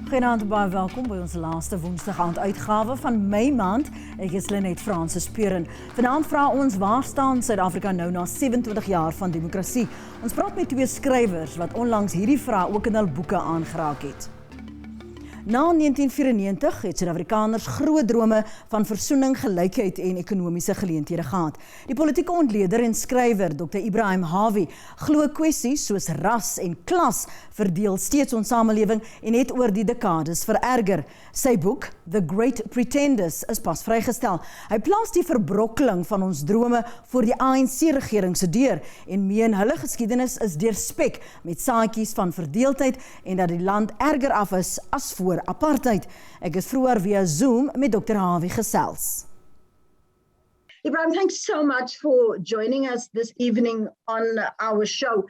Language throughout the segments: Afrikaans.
Goeienaand en baie welkom by ons laaste woensdag uitgawe van Mei maand. Ek is Lenet Fransis Peuren. Vanaand vra ons waar staan Suid-Afrika nou na 27 jaar van demokrasie. Ons praat met twee skrywers wat onlangs hierdie vraag ook in hul boeke aangeraak het. Na 1994 het Suid-Afrikaners groot drome van versoening, gelykheid en ekonomiese geleenthede gehad. Die politieke ontleder en skrywer Dr. Ebrahim Harvey glo kwessies soos ras en klas verdeel steeds ons samelewing en het oor die dekades vererger. Sy boek, The Great Pretenders, is pas vrygestel. Hy plaas die verbrokkeling van ons drome voor die ANC-regering se deur en meen hulle geskiedenis is deurspek met saadjies van verdeeldheid en dat die land erger af is as voor apartheid. Ek is vroeër via Zoom met Dr. Harvey gesels. Ebrahim, thanks so much for joining us this evening on our show.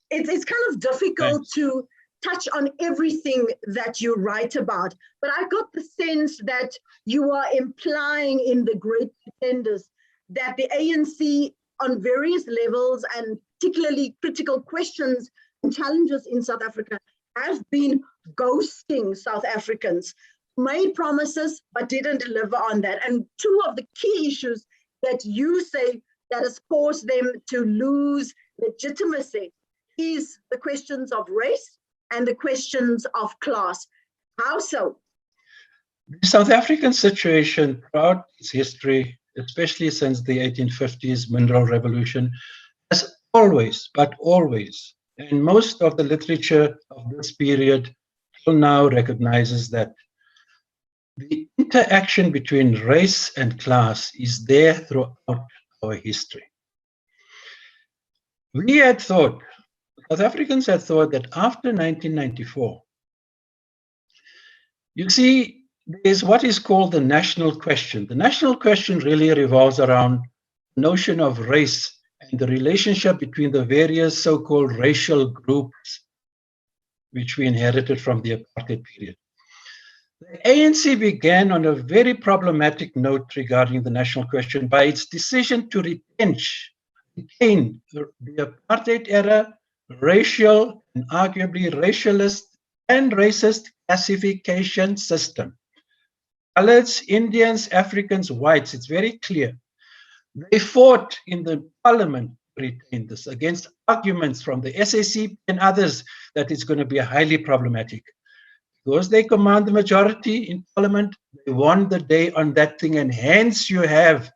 It's kind of difficult to touch on everything that you write about, but I got the sense that you are implying in The Great Pretenders that the ANC on various levels and particularly critical questions and challenges in South Africa have been ghosting South Africans, made promises but didn't deliver on that. And two of the key issues that you say that has caused them to lose legitimacy is the questions of race and the questions of class. How so? The South African situation throughout its history, especially since the 1850s mineral revolution, has always, but always, and most of the literature of this period till now recognizes that the interaction between race and class is there throughout our history. We had thought, South Africans had thought that after 1994, you see, there's what is called the national question. The national question really revolves around the notion of race and the relationship between the various so-called racial groups which we inherited from the apartheid period. The ANC began on a very problematic note regarding the national question by its decision to retain the apartheid era racial and arguably racialist and racist classification system. Coloreds, Indians, Africans, whites, it's very clear. They fought in the parliament to retain this against arguments from the SABC and others that it's going to be highly problematic. Because they command the majority in parliament, they won the day on that thing, and hence you have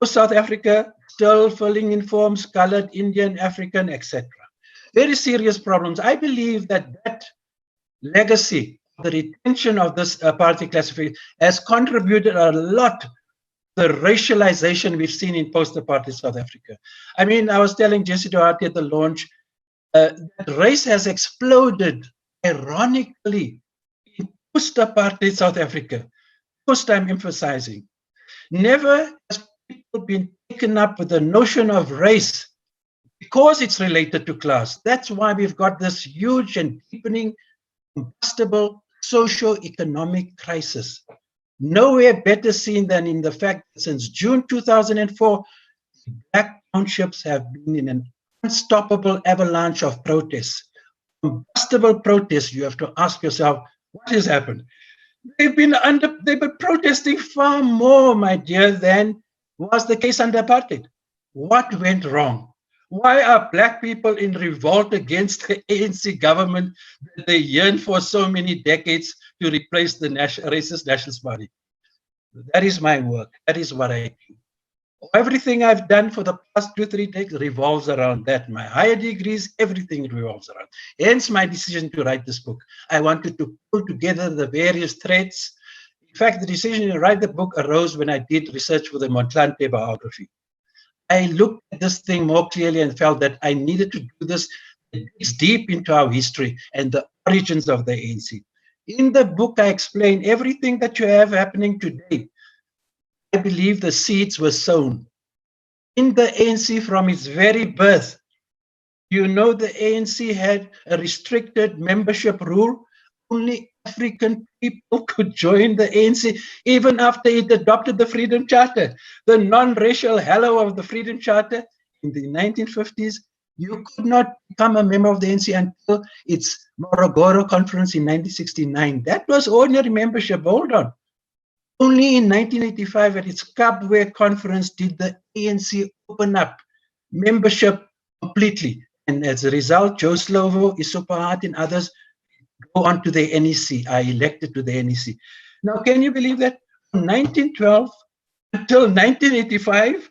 South Africa still filling in forms, colored, Indian, African, etc. Very serious problems. I believe that that legacy, the retention of this apartheid classification has contributed a lot the racialization we've seen in post-apartheid South Africa. I mean, I was telling Jesse Duarte at the launch, that race has exploded, ironically, in post-apartheid South Africa. First I'm emphasizing. Never has people been taken up with the notion of race because it's related to class. That's why we've got this huge and deepening, combustible socio-economic crisis. Nowhere better seen than in the fact that since June 2004, black townships have been in an unstoppable avalanche of protests. Combustible protests, you have to ask yourself, what has happened? They've been protesting far more, my dear, than was the case under apartheid. What went wrong? Why are black people in revolt against the ANC government that they yearn for so many decades to replace the racist Nationalist Party? That is my work. That is what I do. Everything I've done for the past 2-3 decades revolves around that. My higher degrees, everything revolves around. Hence my decision to write this book. I wanted to pull together the various threads. In fact, the decision to write the book arose when I did research for the Motlanthe biography. I looked at this thing more clearly and felt that I needed to do this. It's deep into our history and the origins of the ANC. In the book, I explain everything that you have happening today. I believe the seeds were sown in the ANC from its very birth. You know, the ANC had a restricted membership rule. Only African people could join the ANC, even after it adopted the Freedom Charter. The non-racial halo of the Freedom Charter in the 1950s, you could not become a member of the ANC until its Morogoro Conference in 1969. That was ordinary membership. Hold on. Only in 1985 at its Kabwe conference did the ANC open up membership completely. And as a result, Joe Slovo, Isopahati, and others go on to the NEC, are elected to the NEC. Now, can you believe that from 1912 until 1985,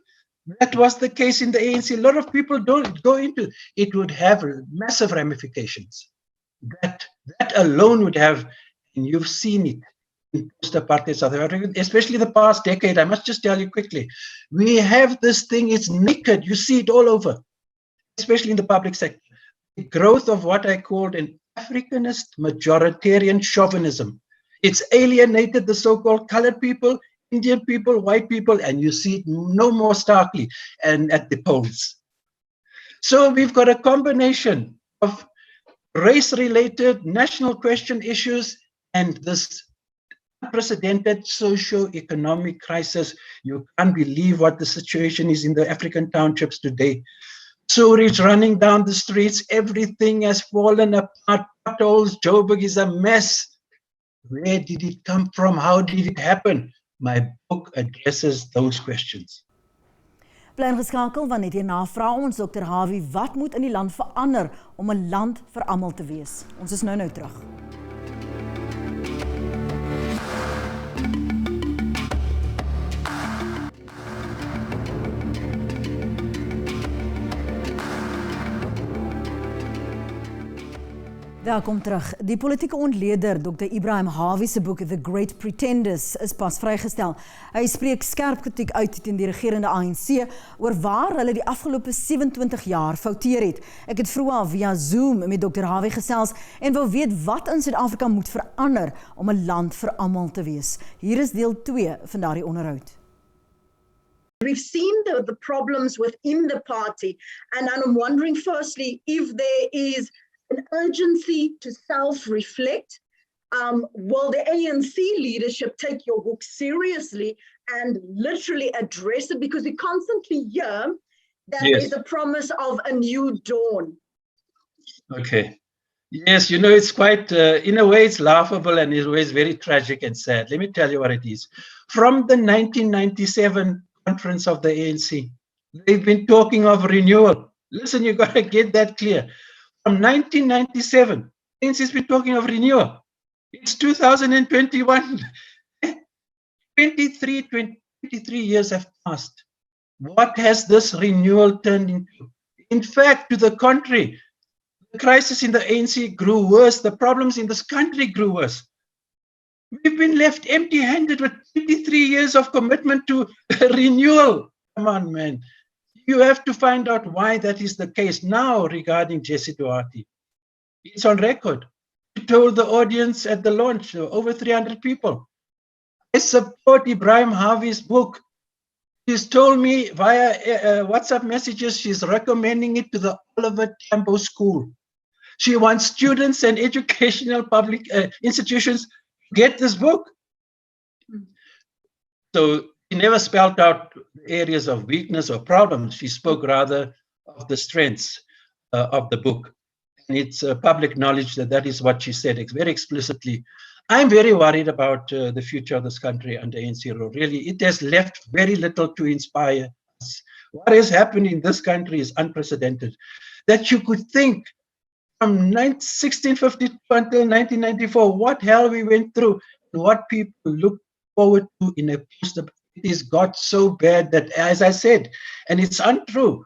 that was the case in the ANC? A lot of people don't go into it. It would have massive ramifications. That alone would have, and you've seen it in post-apartheid South Africa, especially the past decade. I must just tell you quickly, we have this thing, it's naked. You see it all over, especially in the public sector. The growth of what I called an Africanist majoritarian chauvinism. It's alienated the so-called colored people, Indian people, white people, and you see it no more starkly and at the polls. So we've got a combination of race-related national question issues and this unprecedented socio-economic crisis. You can't believe what the situation is in the African townships today. Sewage running down the streets, everything has fallen apart, potholes, Joburg is a mess. Where did it come from? How did it happen? My book addresses those questions. Bly ingeskakel want net hierna vra ons Dr. Harvey wat moet in die land verander om 'n land vir almal te wees. Ons is nou terug. Welkom terug. Die politieke ontleder Dr. Ebrahim Harvey se boek The Great Pretenders is pas vrygestel. Hy spreek skerp kritiek uit teen die regerende ANC oor waar hulle die afgelope 27 jaar fouteer het. Ek het vroeër via Zoom met Dr. Harvey gesels en wou weet wat in Suid-Afrika moet verander om 'n land vir almal te wees. Hier is deel 2 van daardie onderhoud. We've seen the problems within the party, and I'm wondering firstly if there is an urgency to self-reflect. Will the ANC leadership take your book seriously and literally address it? Because we constantly hear that there's a promise of a new dawn. Okay. Yes, you know, it's quite, in a way, it's laughable and in a way, it's very tragic and sad. Let me tell you what it is. From the 1997 conference of the ANC, they've been talking of renewal. Listen, you've got to get that clear. From 1997, ANC has been talking of renewal. It's 2021. 23 years have passed. What has this renewal turned into? In fact, to the contrary, the crisis in the ANC grew worse. The problems in this country grew worse. We've been left empty-handed with 23 years of commitment to renewal. Come on, man. You have to find out why that is the case. Now, regarding Jessie Duarte, it's on record. He told the audience at the launch, over 300 people, I support Ebrahim Harvey's book. She's told me via WhatsApp messages she's recommending it to the Oliver Tambo School. She wants students and educational public institutions to get this book. So she never spelled out areas of weakness or problems. She spoke rather of the strengths of the book. And it's public knowledge that that is what she said very explicitly. I'm very worried about the future of this country under ANC rule. Really, it has left very little to inspire us. What has happened in this country is unprecedented. That you could think from 1652 until 1994, what hell we went through, and what people look forward to in a post. It has got so bad that, as I said, and it's untrue,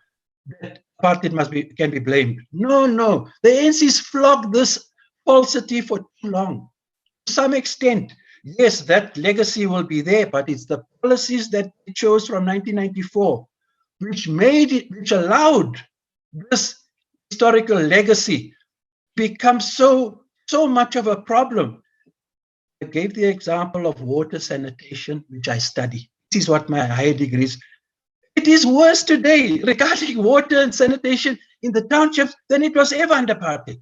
that apartheid can be blamed. No. The ANC's flogged this falsity for too long. To some extent, yes, that legacy will be there, but it's the policies that it chose from 1994 which allowed this historical legacy become so much of a problem. I gave the example of water sanitation, which I study. This is what my higher degree is. It is worse today regarding water and sanitation in the townships than it was ever under apartheid,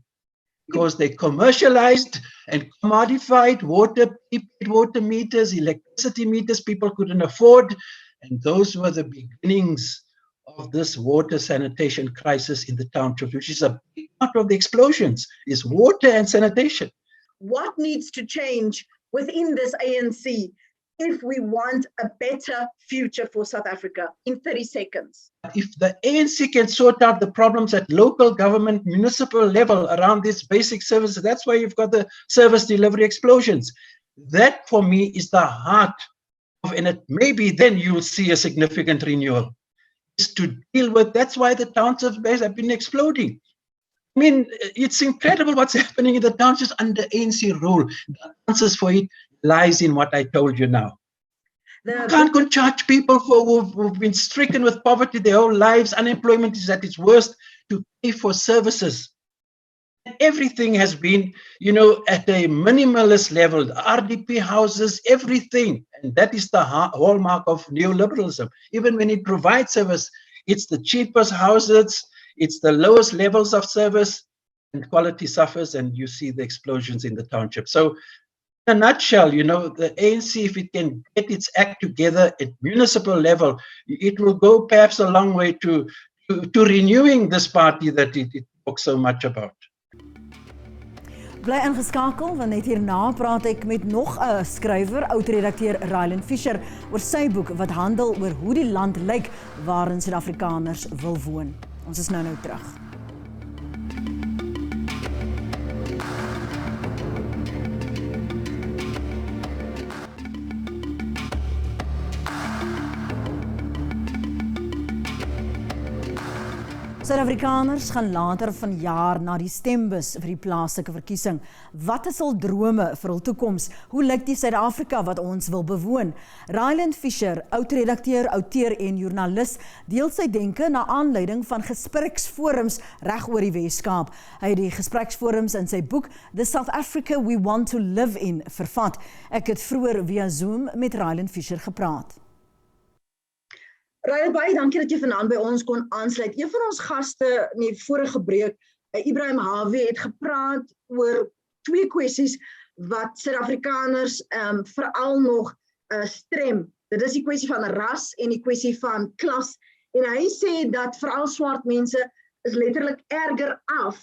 because they commercialized and commodified water, prepaid water meters, electricity meters people couldn't afford, and those were the beginnings of this water sanitation crisis in the township, which is a big part of the explosions, is water and sanitation. What needs to change within this ANC if we want a better future for South Africa? In 30 seconds. If the ANC can sort out the problems at local government, municipal level around these basic services, that's why you've got the service delivery explosions. That for me is the heart of, and it, maybe then you'll see a significant renewal, is to deal with, that's why the townships have been exploding. I mean, it's incredible what's happening in the townships under ANC rule. The answers for it lies in what I told you now. You can't go charge people who've been stricken with poverty their whole lives. Unemployment is at its worst, to pay for services. Everything has been, at a minimalist level, RDP houses, everything. And that is the hallmark of neoliberalism. Even when it provides service, it's the cheapest houses, it's the lowest levels of service, and quality suffers, and you see the explosions in the township. So in a nutshell, the ANC, if it can get its act together at municipal level, it will go perhaps a long way to renewing this party that it talks so much about. Bly ingeskakel, want net hierna praat ek met nog 'n skrywer, oud-redakteur Ryland Fisher, oor sy boek wat handel oor hoe die land lyk waarin Suid-Afrikaners wil woon. Ons is nou terug. Suid-Afrikaners gaan later vanjaar na die stembus vir die plaaslike verkiesing. Wat is hul drome vir hul toekoms? Hoe lyk die Suid-Afrika wat ons wil bewoon? Ryland Fisher, oud-redakteur, outeur en joernalis, deel sy denke na aanleiding van gespreksforums reg oor die Weskaap. Hy het die gespreksforums in sy boek The South Africa We Want to Live In vervat. Ek het vroeër via Zoom met Ryland Fisher gepraat. Ryland, baie dankie dat jy vanaand by ons kon aansluit. Een van ons gaste in die vorige breek, Ebrahim Harvey, het gepraat oor twee kwessies wat Suid-Afrikaners veral nog strem. Dit is die kwessie van ras en die kwessie van klas. En hy sê dat veral swart mense is letterlik erger af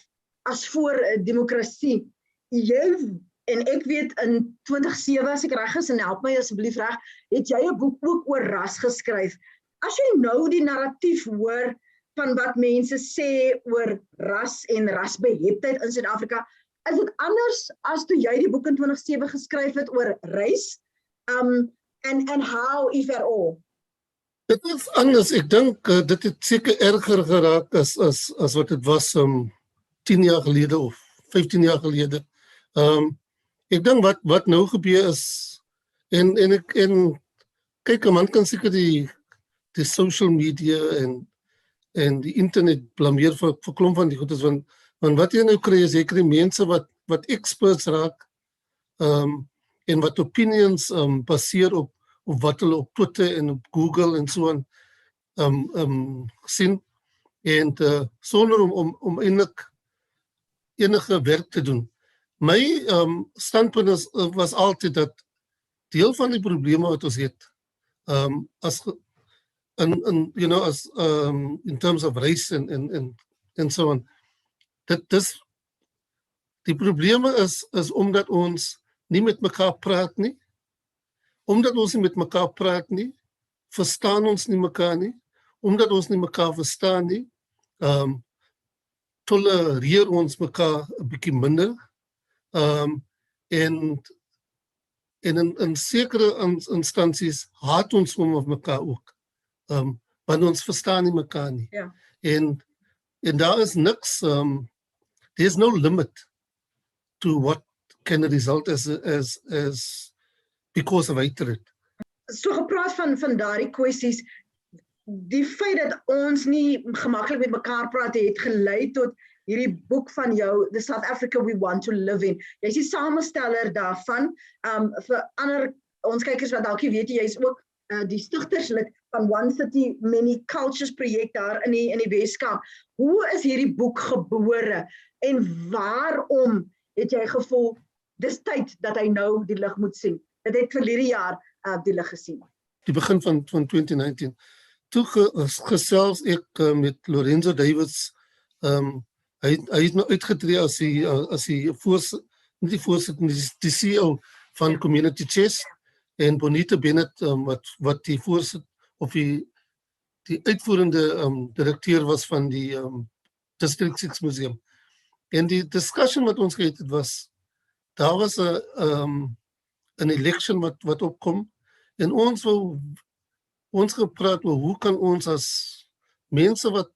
as voor demokrasie. Jy en ek weet in 2007, as ek reg is, en help my asseblief reg, het jy 'n boek ook oor ras geskryf. As jy nou die narratief hoor van wat mense sê oor ras en rasbeheptheid in Suid-Afrika, is dit anders as toe jy die boek in 2007 geskryf het oor race? And how, if at all? Dit is anders. Ek dink dit het seker erger geraak as wat dit was 10 jaar gelede of 15 jaar gelede. Ek dink wat nou gebeur is, en kyk, 'n man kan seker die social media en die internet blameer vir klomp van die goedes, want wat jy nou kry is jy kry mense wat experts raak en wat opinions baseer op wat hulle op Twitter en op Google en so aan sien, en sonder om eintlik enige werk te doen. My standpunt was altyd dat deel van die probleme wat ons het, in terms of race and so on, die probleme is omdat ons nie met mekaar praat nie. Omdat ons nie met mekaar praat nie, verstaan ons nie mekaar nie. Omdat ons nie mekaar verstaan nie, tolereer ons mekaar 'n bietjie minder. En in sekere instansies haat ons om mekaar ook. Want ons verstaan nie mekaar nie. Ja. En daar is niks, there's no limit to what can result as because of hatred. So gepraat van daardie kwessies, die feit dat ons nie gemaklik met mekaar praat het gelei tot hierdie boek van jou, The South Africa We Want to Live In. Jy is die samesteller daarvan. Vir ander ons kykers wat dalk nie weet, jy is ook die stigterslid van One City Many Cultures projek daar in die Weskaap. Hoe is hierdie boek gebore en waarom het jy gevoel dis tyd dat hy nou die lig moet sien? Dit het verlede jaar die lig gesien. Die begin van 2019. toe gesels ek met Lorenzo Davids. Hy het nou uitgetree as die voorsitter, nie die voorsitter, die CEO van Community Chess, en Bonita Bennett, wat die voorsitter of die uitvoerende direkteur was van die District 6 Museum. En die discussion wat ons gehad het was, daar was 'n election wat opkom, en ons gepraat oor hoe kan ons as mense wat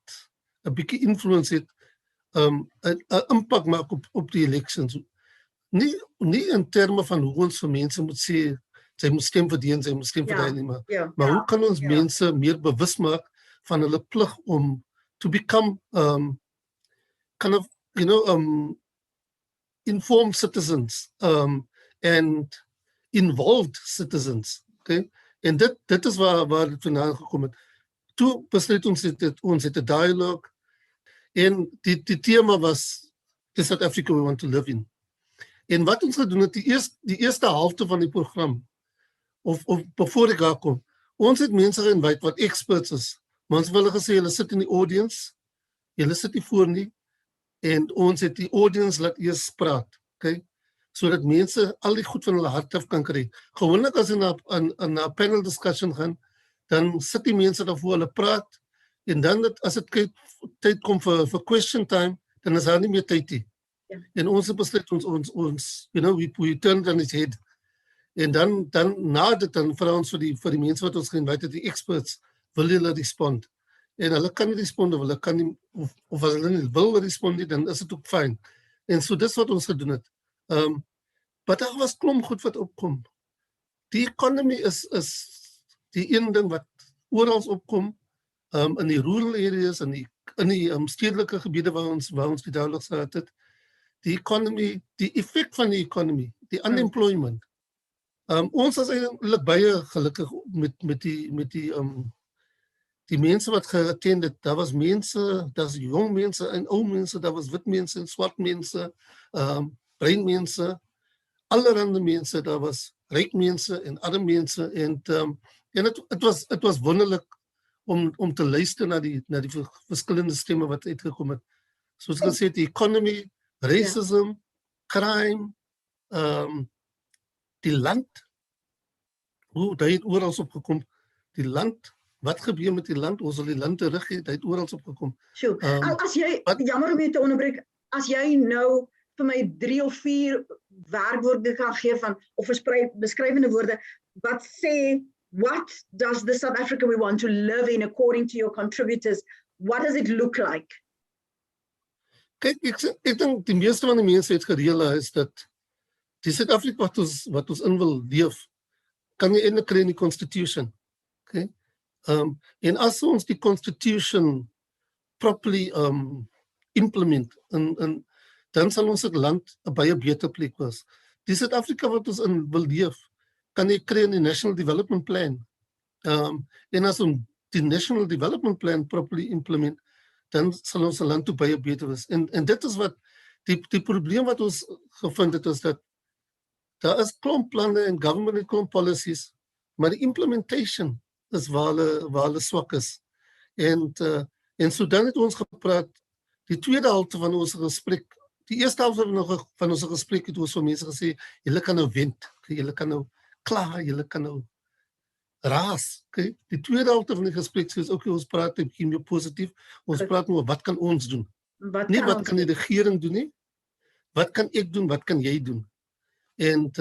'n bietjie influence het, 'n impak maak op die elections. Nie in terme van hoe ons vir mense moet sê, sy moet stem vir die en sy moet stem vir die nie, maar hoe kan ons mense meer bewus maak van hulle plig om to become kind of, informed citizens and involved citizens. Okay? En dit is waar het vandaan gekom het. Toe besluit ons het 'n dialogue, en die tema was the South Africa we want to live in. En wat ons gedoen het, die eerste helfte van die program, of voor ek daar kom, ons het mense geinvite wat experts is, maar ons wil hulle gesê, julle sit in die audience, julle sit nie voor nie, en ons het die audience laat eers praat, okay? Sodat mense al die goed van hulle hart af kan kry. Gewoonlik as hulle na 'n panel discussion gaan, dan sit die mense daarvoor, hulle praat, en dan as dit tyd kom vir question time, dan is daar nie meer tyd nie. En ons besluit ons we turn it on its head. En dan na dit, dan vra ons vir die mense wat ons geinvite het, die experts, wil hulle respond? En hulle kan nie respond, of hulle kan nie, of as hulle nie wil respond nie, dan is dit ook fyn. En so dis wat ons gedoen het. Maar daar was klomp goed wat opkom. Die economy is die een ding wat oral opkom, in die rural areas, in die stedelike gebiede waar ons die dialoog gehad het. Die economy, die effek van die economy, die unemployment. Ons is eintlik baie gelukkig met die mense wat geattend het. Daar was mense, daar's jong mense en ou mense, daar was wit mense en swart mense, bruin mense, allerhande mense, daar was ryk mense en arm mense, en het was wonderlik om te luister na die verskillende stemme wat uitgekom het. Soos ek gesê het, die economy, racism, crime, die land, hoe dit het oral opgekom, die land, wat gebeur met die land, ons wil die land terug hê, dit het oral opgekom. Sjoe, as jy, jammer om jy te onderbreek, as jy nou vir my 3 of 4 werkwoorde kan gee of beskrywende woorde, wat sê, what does the South Africa we want to live in according to your contributors, what does it look like? Kijk, ek dink die meeste van die mense het gerealiseer dat die Suid-Afrika wat ons in wil leef, kan jy eintlik kry in die constitution. Okay? En as ons die constitution properly implement, dan sal ons land 'n baie beter plek wees. Die Suid-Afrika wat ons in wil leef, kan jy kry in die National Development Plan. En as ons die National Development Plan properly implement, dan sal ons land toe baie beter wees. En dit is wat die probleem wat ons gevind het, is dat daar is klomp planne en government en klomp policies, maar die implementation is waar hulle swak is. En so dan het ons gepraat, die tweede helfte van ons gesprek, die eerste helfte van ons gesprek het ons vir mense gesê, julle kan nou wend, julle kan nou klaar, julle kan nou raas. Okay? Die tweede helfte van die gesprek sê, okay, ons praat 'n bietjie meer positief, ons praat oor wat kan ons doen? Nie wat kan die regering doen nie, wat kan ek doen, wat kan jy doen? And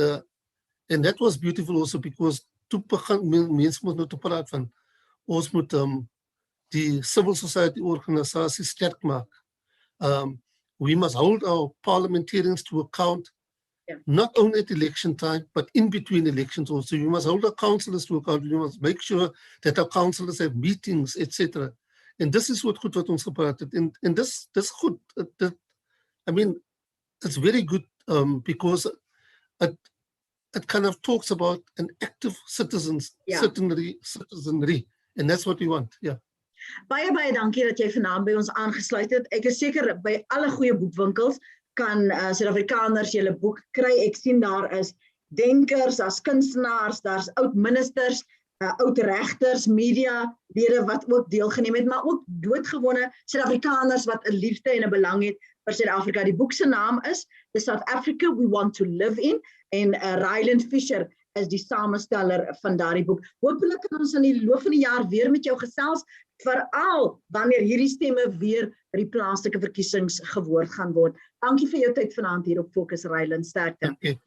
that was beautiful also because toe begin mense moet nou te praat van, ons moet die civil society organisasie sterk maak. We must hold our parliamentarians to account, not only at election time, but in between elections also. We must hold our councillors to account. We must make sure that our councillors have meetings, etc. And this is what goed wat ons gepraat het. And this goed. I mean, it's very good because it kind of talks about an active citizenry, and that's what we want. Yeah. Baie dankie dat jy vanaand by ons aangesluit het. Ek is seker by alle goeie boekwinkels kan Suid-Afrikaners julle boek kry. Ek sien daar is denkers, daar's kunstenaars, daar's oud ministers, oud-regters, medialede wat ook deelgeneem het, maar ook doodgewone Suid-Afrikaners wat 'n liefde en 'n belang het vir Suid-Afrika. Die boek se naam is The South Africa We Want to Live In, en Ryland Fisher is die samesteller van daardie boek. Hoopelik kan ons in die loop van die jaar weer met jou gesels, veral wanneer hierdie stemme weer by die plaaslike verkiesings gehoor gaan word. Dankie vir jou tyd vanaand hier op Fokus, Ryland. Sterkte. Okay.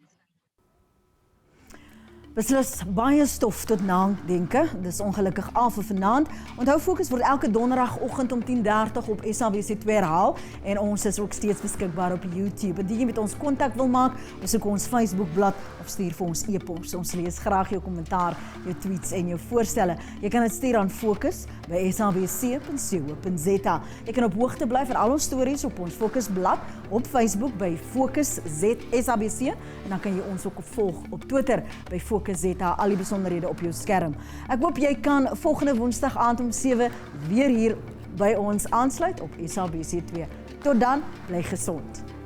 Beslis baie stof tot nadenke. Dis ongelukkig al vir vanaand. Onthou Fokus word elke donderdagoggend om 10:30 op SABC 2 herhaal en ons is ook steeds beskikbaar op YouTube. Indien jy met ons kontak wil maak, besoek ons Facebookblad of stuur vir ons e-pos. Ons lees graag jou kommentaar, jou tweets en jou voorstelle. Jy kan dit stuur aan Fokus by sabc.co.za. Jy kan op hoogte bly van al ons stories op ons Fokusblad op Facebook by Fokus SABC en dan kan jy ons ook volg op Twitter by Fokus ZA, al die besonderhede op jou skerm. Ek hoop jy kan volgende Woensdag aand om 7 weer hier by ons aansluit op SABC 2. Tot dan, bly gesond.